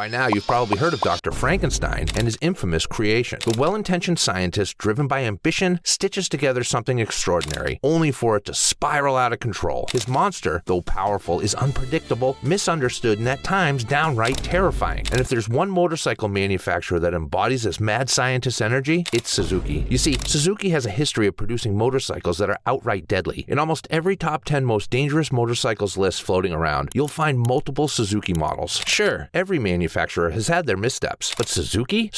By now, you've probably heard of Dr. Frankenstein and his infamous creation. The well-intentioned scientist, driven by ambition, stitches together something extraordinary, only for it to spiral out of control. His monster, though powerful, is unpredictable, misunderstood, and at times downright terrifying. And if there's one motorcycle manufacturer that embodies this mad scientist energy, it's Suzuki. You see, Suzuki has a history of producing motorcycles that are outright deadly. In almost every top 10 most dangerous motorcycles list floating around, you'll find multiple Suzuki models. Sure, every manufacturer has had their missteps, but Suzuki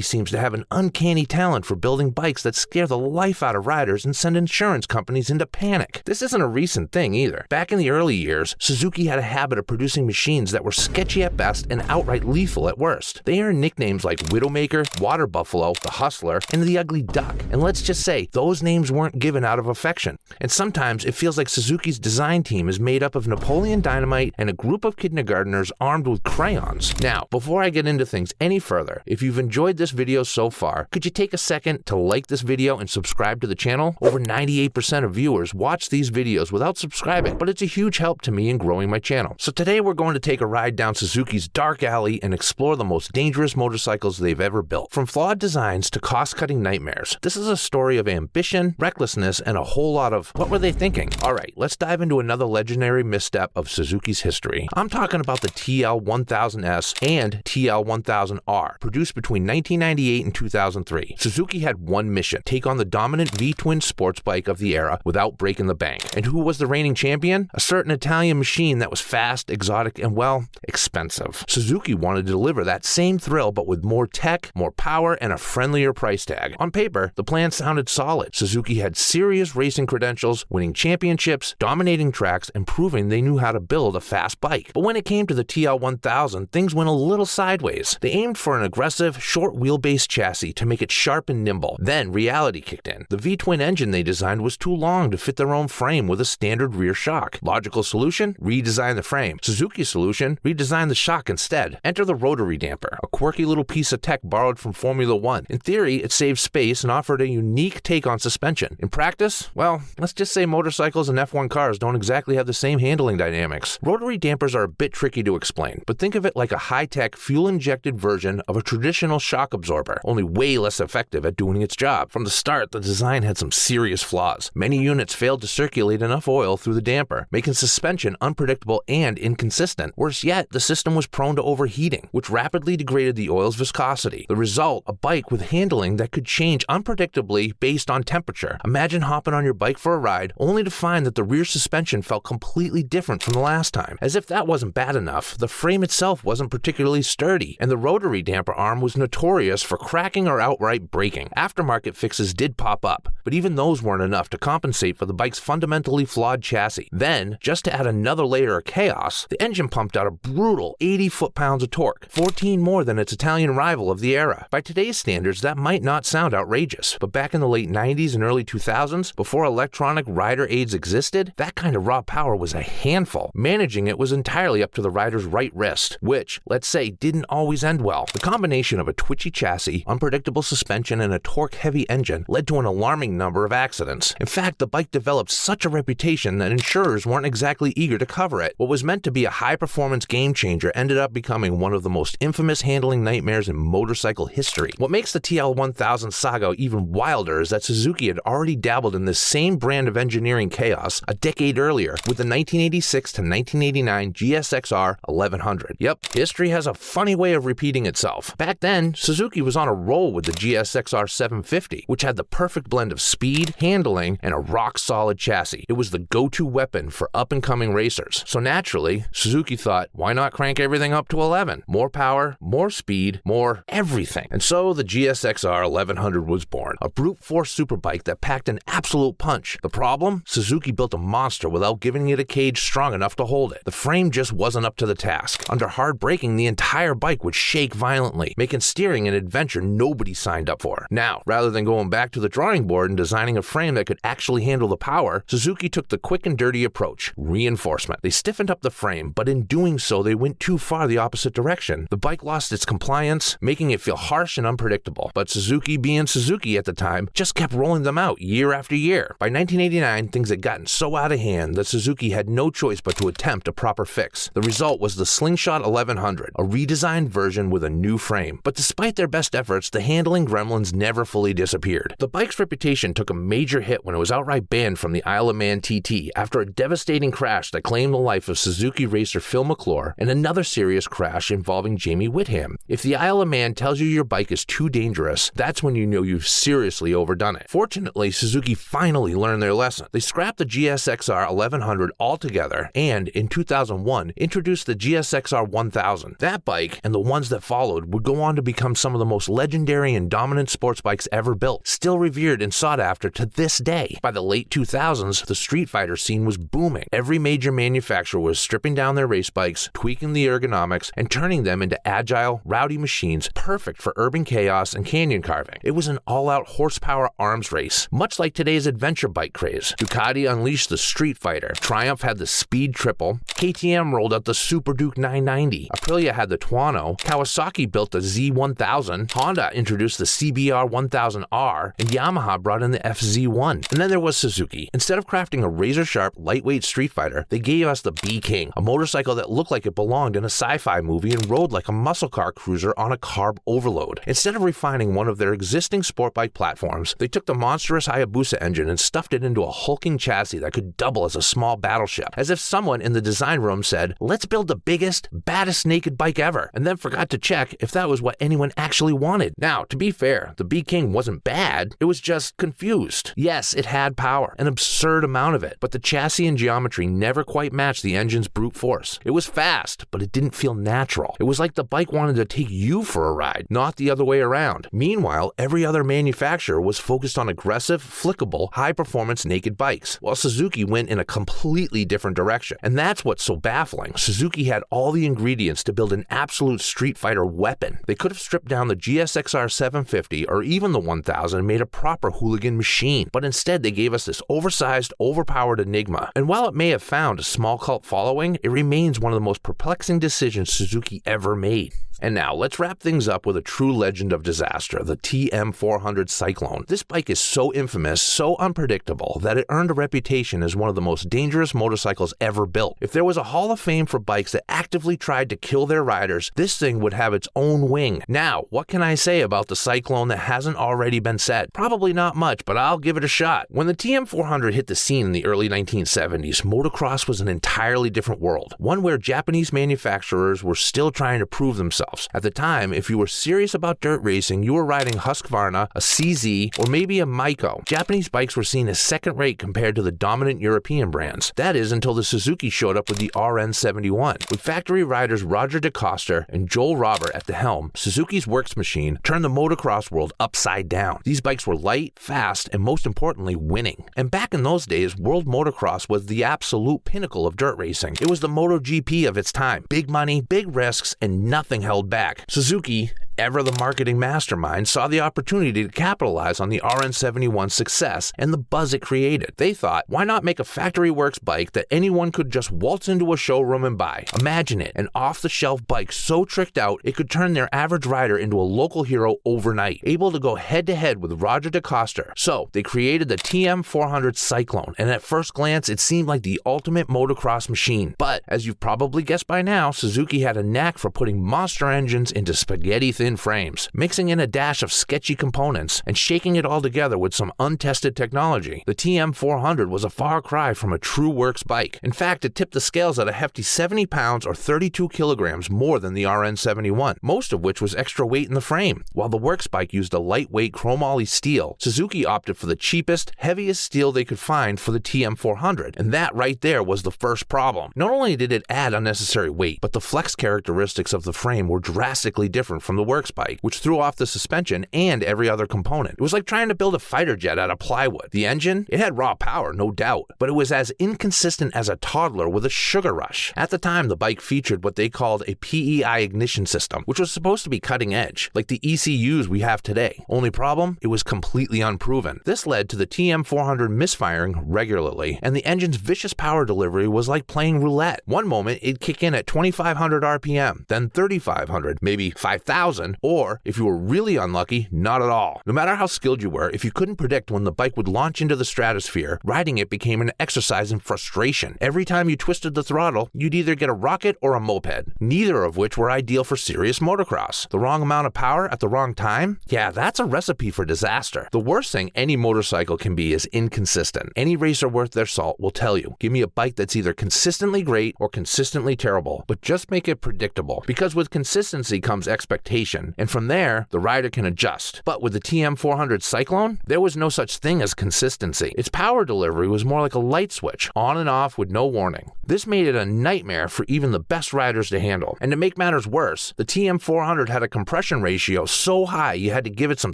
seems to have an uncanny talent for building bikes that scare the life out of riders and send insurance companies into panic. This isn't a recent thing either. Back in the early years, Suzuki had a habit of producing machines that were sketchy at best and outright lethal at worst. They earned nicknames like Widowmaker, Water Buffalo, the Hustler, and the Ugly Duck. And let's just say, those names weren't given out of affection. And sometimes it feels like Suzuki's design team is made up of Napoleon Dynamite and a group of kindergartners armed with crayons. Now, before I get into things any further, if you've enjoyed this video so far, could you take a second to like this video and subscribe to the channel? Over 98% of viewers watch these videos without subscribing, but it's a huge help to me in growing my channel. So today we're going to take a ride down Suzuki's dark alley and explore the most dangerous motorcycles they've ever built. From flawed designs to cost-cutting nightmares, this is a story of ambition, recklessness, and a whole lot of what were they thinking? Alright, let's dive into another legendary misstep of Suzuki's history. I'm talking about the TL1000S and TL1000R, produced between 1998 and 2003. Suzuki had one mission: take on the dominant V-twin sports bike of the era without breaking the bank. And who was the reigning champion? A certain Italian machine that was fast, exotic, and well, expensive. Suzuki wanted to deliver that same thrill but with more tech, more power, and a friendlier price tag. On paper, the plan sounded solid. Suzuki had serious racing credentials, winning championships, dominating tracks, and proving they knew how to build a fast bike. But when it came to the TL1000, things went a little sideways. They aimed for an aggressive, short wheelbase chassis to make it sharp and nimble. Then reality kicked in. The V-twin engine they designed was too long to fit their own frame with a standard rear shock. Logical solution? Redesign the frame. Suzuki's solution? Redesign the shock instead. Enter the rotary damper, a quirky little piece of tech borrowed from Formula One. In theory, it saved space and offered a unique take on suspension. In practice, well, let's just say motorcycles and F1 cars don't exactly have the same handling dynamics. Rotary dampers are a bit tricky to explain, but think of it like a high-tech, fuel-injected version of a traditional shock absorber, only way less effective at doing its job. From the start, the design had some serious flaws. Many units failed to circulate enough oil through the damper, making suspension unpredictable and inconsistent. Worse yet, the system was prone to overheating, which rapidly degraded the oil's viscosity. The result, a bike with handling that could change unpredictably based on temperature. Imagine hopping on your bike for a ride, only to find that the rear suspension felt completely different from the last time. As if that wasn't bad enough, the frame itself wasn't particularly sturdy, and the rotary damper arm was notorious for cracking or outright breaking. Aftermarket fixes did pop up, but even those weren't enough to compensate for the bike's fundamentally flawed chassis. Then, just to add another layer of chaos, the engine pumped out a brutal 80 foot-pounds of torque, 14 more than its Italian rival of the era. By today's standards, that might not sound outrageous, but back in the late 90s and early 2000s, before electronic rider aids existed, that kind of raw power was a handful. Managing it was entirely up to the rider's right wrist, which, let's say, didn't always end well. The combination of a twitchy chassis, unpredictable suspension, and a torque-heavy engine led to an alarming number of accidents. In fact, the bike developed such a reputation that insurers weren't exactly eager to cover it. What was meant to be a high-performance game-changer ended up becoming one of the most infamous handling nightmares in motorcycle history. What makes the TL1000 saga even wilder is that Suzuki had already dabbled in this same brand of engineering chaos a decade earlier with the 1986 to 1989 GSXR 1100. Yep, history has a funny way of repeating itself. Back then, Suzuki was on a roll with the GSXR 750, which had the perfect blend of speed, handling, and a rock-solid chassis. It was the go-to weapon for up-and-coming racers. So naturally, Suzuki thought, why not crank everything up to 11? More power, more speed, more everything. And so the GSXR 1100 was born, a brute force superbike that packed an absolute punch. The problem? Suzuki built a monster without giving it a cage strong enough to hold it. The frame just wasn't up to the task. Under hard braking, the entire bike would shake violently, making steering an adventure nobody signed up for. Now, rather than going back to the drawing board and designing a frame that could actually handle the power, Suzuki took the quick and dirty approach: reinforcement. They stiffened up the frame, but in doing so, they went too far the opposite direction. The bike lost its compliance, making it feel harsh and unpredictable. But Suzuki, being Suzuki at the time, just kept rolling them out year after year. By 1989, things had gotten so out of hand that Suzuki had no choice but to attempt a proper fix. The result was the Slingshot 1100, a redesigned version with a new frame. But despite their best efforts, the handling gremlins never fully disappeared. The bike's reputation took a major hit when it was outright banned from the Isle of Man TT after a devastating crash that claimed the life of Suzuki racer Phil McClure and another serious crash involving Jamie Whitham. If the Isle of Man tells you your bike is too dangerous, that's when you know you've seriously overdone it. Fortunately, Suzuki finally learned their lesson. They scrapped the GSXR 1100 altogether and, in 2001, introduced the GSXR 1000. That bike, and the ones that followed, would go on to become some of the most legendary and dominant sports bikes ever built, still revered and sought after to this day. By the late 2000s, the street fighter scene was booming. Every major manufacturer was stripping down their race bikes, tweaking the ergonomics, and turning them into agile, rowdy machines perfect for urban chaos and canyon carving. It was an all-out horsepower arms race, much like today's adventure bike craze. Ducati unleashed the Street Fighter, Triumph had the Speed Triple, KTM rolled out the Super Duke 990, Aprilia had the Tuono, Kawasaki built the Z1000, Honda introduced the CBR 1000R, and Yamaha brought in the FZ1. And then there was Suzuki. Instead of crafting a razor-sharp, lightweight street fighter, they gave us the B-King, a motorcycle that looked like it belonged in a sci-fi movie and rode like a muscle car cruiser on a carb overload. Instead of refining one of their existing sport bike platforms, they took the monstrous Hayabusa engine and stuffed it into a hulking chassis that could double as a small battleship, as if someone in the design room said, "Let's build the biggest, baddest naked bike ever," and then forgot to check if that was what anyone actually wanted. Now, to be fair, the B-King wasn't bad, it was just confused. Yes, it had power, an absurd amount of it, but the chassis and geometry never quite matched the engine's brute force. It was fast, but it didn't feel natural. It was like the bike wanted to take you for a ride, not the other way around. Meanwhile, every other manufacturer was focused on aggressive, flickable, high-performance naked bikes, while Suzuki went in a completely different direction. And that's what's so baffling. Suzuki had all the ingredients to build an absolute street fighter weapon. They could have stripped down the GSXR 750 or even the 1000 and made a proper hooligan machine, but instead they gave us this oversized, overpowered enigma. And while it may have found a small cult following, it remains one of the most perplexing decisions Suzuki ever made. And now, let's wrap things up with a true legend of disaster, the TM400 Cyclone. This bike is so infamous, so unpredictable, that it earned a reputation as one of the most dangerous motorcycles ever built. If there was a Hall of Fame for bikes that actively tried to kill their riders, this thing would have its own wing. Now, what can I say about the Cyclone that hasn't already been said? Probably not much, but I'll give it a shot. When the TM400 hit the scene in the early 1970s, motocross was an entirely different world, one where Japanese manufacturers were still trying to prove themselves. At the time, if you were serious about dirt racing, you were riding Husqvarna, a CZ, or maybe a Maiko. Japanese bikes were seen as second-rate compared to the dominant European brands. That is until the Suzuki showed up with the RN71. With factory riders Roger DeCoster and Joel Robert at the helm, Suzuki's works machine turned the motocross world upside down. These bikes were light, fast, and most importantly, winning. And back in those days, world motocross was the absolute pinnacle of dirt racing. It was the MotoGP of its time. Big money, big risks, and nothing held back. Suzuki, ever the marketing mastermind, saw the opportunity to capitalize on the RN71's success and the buzz it created. They thought, why not make a factory works bike that anyone could just waltz into a showroom and buy? Imagine it, an off-the-shelf bike so tricked out it could turn their average rider into a local hero overnight, able to go head-to-head with Roger DeCoster. So, they created the TM400 Cyclone, and at first glance, it seemed like the ultimate motocross machine. But, as you've probably guessed by now, Suzuki had a knack for putting monster engines into spaghetti-thin frames, mixing in a dash of sketchy components, and shaking it all together with some untested technology. The TM400 was a far cry from a true works bike. In fact, it tipped the scales at a hefty 70 pounds or 32 kilograms more than the RN71, most of which was extra weight in the frame. While the works bike used a lightweight chromoly steel, Suzuki opted for the cheapest, heaviest steel they could find for the TM400, and that right there was the first problem. Not only did it add unnecessary weight, but the flex characteristics of the frame were drastically different from the works works bike, which threw off the suspension and every other component. It was like trying to build a fighter jet out of plywood. The engine, it had raw power, no doubt, but it was as inconsistent as a toddler with a sugar rush. At the time, the bike featured what they called a PEI ignition system, which was supposed to be cutting edge, like the ECUs we have today. Only problem, it was completely unproven. This led to the TM400 misfiring regularly, and the engine's vicious power delivery was like playing roulette. One moment, it'd kick in at 2,500 RPM, then 3,500, maybe 5,000, or if you were really unlucky, not at all. No matter how skilled you were, if you couldn't predict when the bike would launch into the stratosphere, riding it became an exercise in frustration. Every time you twisted the throttle, you'd either get a rocket or a moped, neither of which were ideal for serious motocross. The wrong amount of power at the wrong time? Yeah, that's a recipe for disaster. The worst thing any motorcycle can be is inconsistent. Any racer worth their salt will tell you, give me a bike that's either consistently great or consistently terrible, but just make it predictable. Because with consistency comes expectation, and from there, the rider can adjust. But with the TM400 Cyclone, there was no such thing as consistency. Its power delivery was more like a light switch, on and off with no warning. This made it a nightmare for even the best riders to handle. And to make matters worse, the TM400 had a compression ratio so high you had to give it some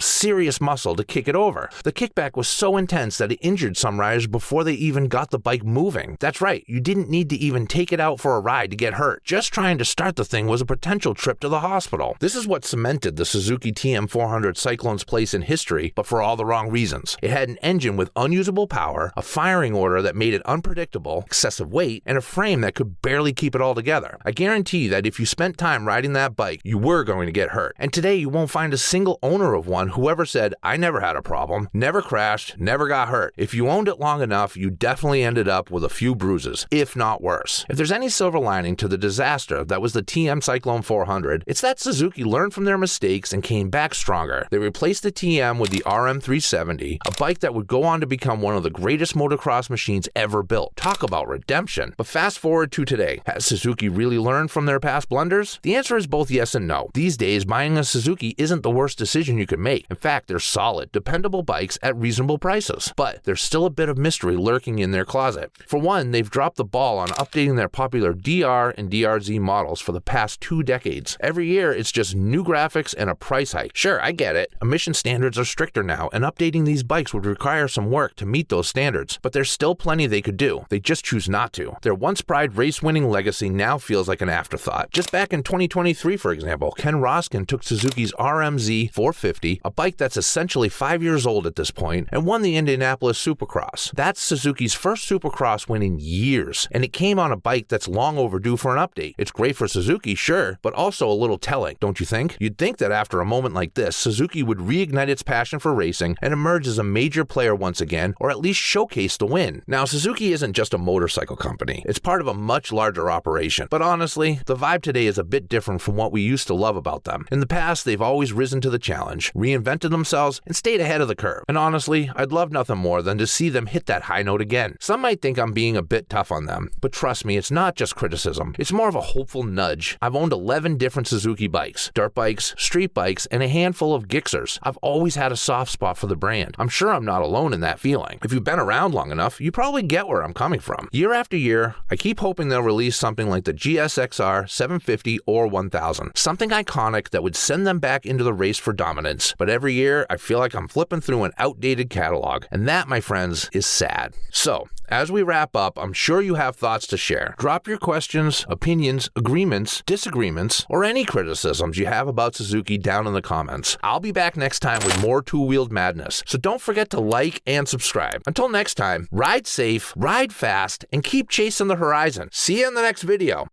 serious muscle to kick it over. The kickback was so intense that it injured some riders before they even got the bike moving. That's right, you didn't need to even take it out for a ride to get hurt. Just trying to start the thing was a potential trip to the hospital. This is what cemented the Suzuki TM400 Cyclone's place in history, but for all the wrong reasons. It had an engine with unusable power, a firing order that made it unpredictable, excessive weight, and a frame that could barely keep it all together. I guarantee that if you spent time riding that bike, you were going to get hurt. And today you won't find a single owner of one who ever said, I never had a problem, never crashed, never got hurt. If you owned it long enough, you definitely ended up with a few bruises, if not worse. If there's any silver lining to the disaster that was the TM Cyclone 400, it's that Suzuki learned from their mistakes and came back stronger. They replaced the TM with the RM370, a bike that would go on to become one of the greatest motocross machines ever built. Talk about redemption. But fast forward to today. Has Suzuki really learned from their past blunders? The answer is both yes and no. These days, buying a Suzuki isn't the worst decision you could make. In fact, they're solid, dependable bikes at reasonable prices. But there's still a bit of mystery lurking in their closet. For one, they've dropped the ball on updating their popular DR and DRZ models for the past 2 decades. Every year, it's just new graphics and a price hike. Sure, I get it. Emission standards are stricter now, and updating these bikes would require some work to meet those standards. But there's still plenty they could do. They just choose not to. Their once prized race-winning legacy now feels like an afterthought. Just back in 2023, for example, Ken Roskin took Suzuki's RMZ 450, a bike that's essentially 5 years old at this point, and won the Indianapolis Supercross. That's Suzuki's first Supercross win in years, and it came on a bike that's long overdue for an update. It's great for Suzuki, sure, but also a little telling, don't you think? You'd think that after a moment like this, Suzuki would reignite its passion for racing and emerge as a major player once again, or at least showcase the win. Now, Suzuki isn't just a motorcycle company. It's part of a much larger operation. But honestly, the vibe today is a bit different from what we used to love about them. In the past, they've always risen to the challenge, reinvented themselves, and stayed ahead of the curve. And honestly, I'd love nothing more than to see them hit that high note again. Some might think I'm being a bit tough on them, but trust me, it's not just criticism. It's more of a hopeful nudge. I've owned 11 different Suzuki bikes, dirt bikes, street bikes, and a handful of Gixxers. I've always had a soft spot for the brand. I'm sure I'm not alone in that feeling. If you've been around long enough, you probably get where I'm coming from. Year after year, I keep hoping they'll release something like the GSXR 750 or 1000, something iconic that would send them back into the race for dominance. But every year, I feel like I'm flipping through an outdated catalog, and that, my friends, is sad. So, as we wrap up, I'm sure you have thoughts to share. Drop your questions, opinions, agreements, disagreements, or any criticisms you have about Suzuki down in the comments. I'll be back next time with more two-wheeled madness, so don't forget to like and subscribe. Until next time, ride safe, ride fast, and keep chasing the horizon. See you in the next video.